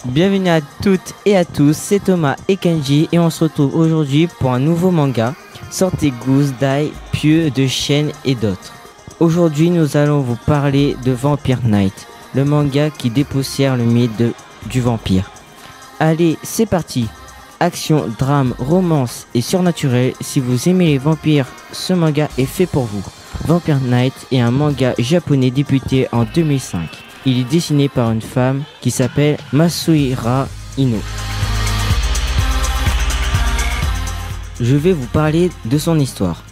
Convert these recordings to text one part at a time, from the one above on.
Bienvenue à toutes et à tous, c'est Thomas et Kenji et on se retrouve aujourd'hui pour un nouveau manga, Sortez Goose, Dai, Pieux de Chêne et d'autres. Aujourd'hui nous allons vous parler de Vampire Knight, le manga qui dépoussière le mythe du vampire. Allez, c'est parti. Action, drame, romance et surnaturel, si vous aimez les vampires, ce manga est fait pour vous. Vampire Knight est un manga japonais débuté en 2005. Il est dessiné par une femme qui s'appelle Masuhira Ino. Je vais vous parler de son histoire.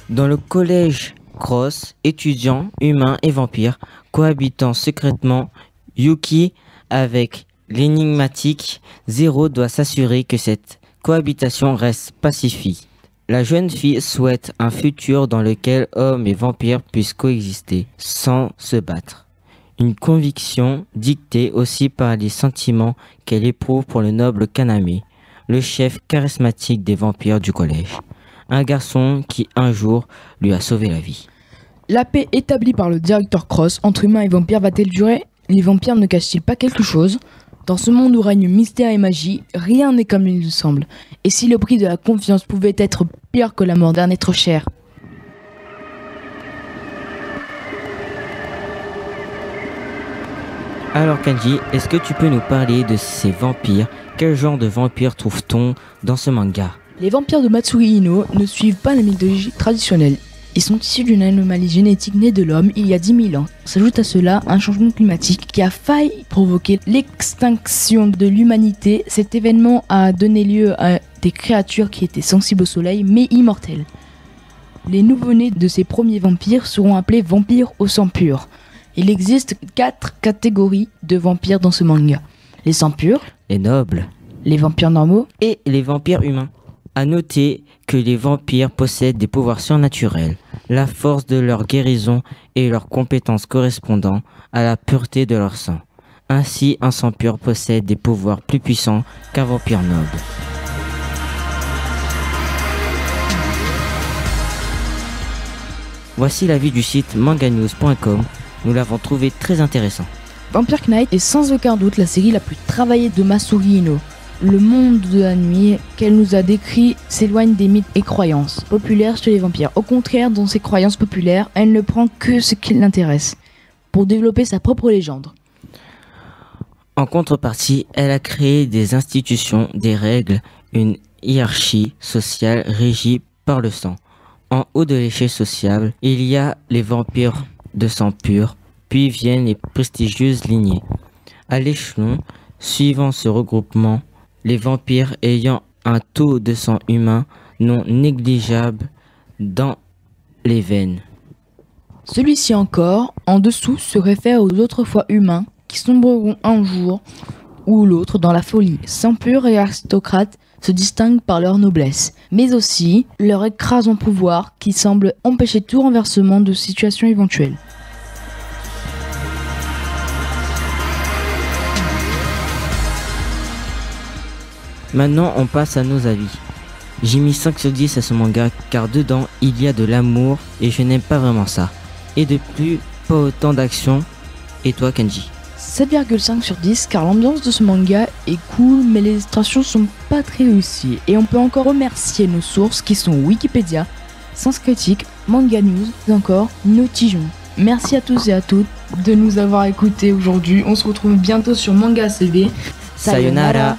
Dans le collège Cross, étudiants, humains et vampires, cohabitant secrètement, Yuki avec l'énigmatique Zero doit s'assurer que cette cohabitation reste pacifique. La jeune fille souhaite un futur dans lequel hommes et vampires puissent coexister sans se battre. Une conviction dictée aussi par les sentiments qu'elle éprouve pour le noble Kaname, le chef charismatique des vampires du collège. Un garçon qui un jour lui a sauvé la vie. La paix établie par le directeur Cross entre humains et vampires va-t-elle durer? Les vampires ne cachent-ils pas quelque chose? Dans ce monde où règne mystère et magie, rien n'est comme il le semble. Et si le prix de la confiance pouvait être pire que la mort d'un être cher? Alors Kanji, est-ce que tu peux nous parler de ces vampires? Quel genre de vampires trouve-t-on dans ce manga? Les vampires de Matsuri Ino ne suivent pas la mythologie traditionnelle. Ils sont issus d'une anomalie génétique née de l'homme il y a 10 000 ans. S'ajoute à cela un changement climatique qui a failli provoquer l'extinction de l'humanité. Cet événement a donné lieu à des créatures qui étaient sensibles au soleil mais immortelles. Les nouveau-nés de ces premiers vampires seront appelés vampires au sang pur. Il existe 4 catégories de vampires dans ce manga. Les sangs purs, les nobles, les vampires normaux et les vampires humains. À noter que les vampires possèdent des pouvoirs surnaturels, la force de leur guérison et leurs compétences correspondant à la pureté de leur sang. Ainsi, un sang pur possède des pouvoirs plus puissants qu'un vampire noble. Voici l'avis du site manganews.com. Nous l'avons trouvé très intéressant. Vampire Knight est sans aucun doute la série la plus travaillée de Masuri Ino. Le monde de la nuit qu'elle nous a décrit s'éloigne des mythes et croyances populaires chez les vampires. Au contraire, dans ses croyances populaires, elle ne prend que ce qui l'intéresse pour développer sa propre légende. En contrepartie, elle a créé des institutions, des règles, une hiérarchie sociale régie par le sang. En haut de l'échelle sociale, il y a les vampires de sang pur, puis viennent les prestigieuses lignées. À l'échelon, suivant ce regroupement, les vampires ayant un taux de sang humain non négligeable dans les veines. Celui-ci encore, en dessous, se réfère aux autrefois humains qui sombreront un jour ou l'autre dans la folie. Sang pur et aristocrates se distinguent par leur noblesse, mais aussi leur écrasant pouvoir qui semble empêcher tout renversement de situation éventuelle. Maintenant, on passe à nos avis. J'ai mis 5 sur 10 à ce manga car dedans, il y a de l'amour et je n'aime pas vraiment ça. Et de plus, pas autant d'action. Et toi, Kenji? 7,5 sur 10 car l'ambiance de ce manga est cool mais les illustrations sont pas très réussies. Et on peut encore remercier nos sources qui sont Wikipédia, Sens Critique, Manga News et encore Notijon. Merci à tous et à toutes de nous avoir écoutés aujourd'hui. On se retrouve bientôt sur Manga ACB. Sayonara.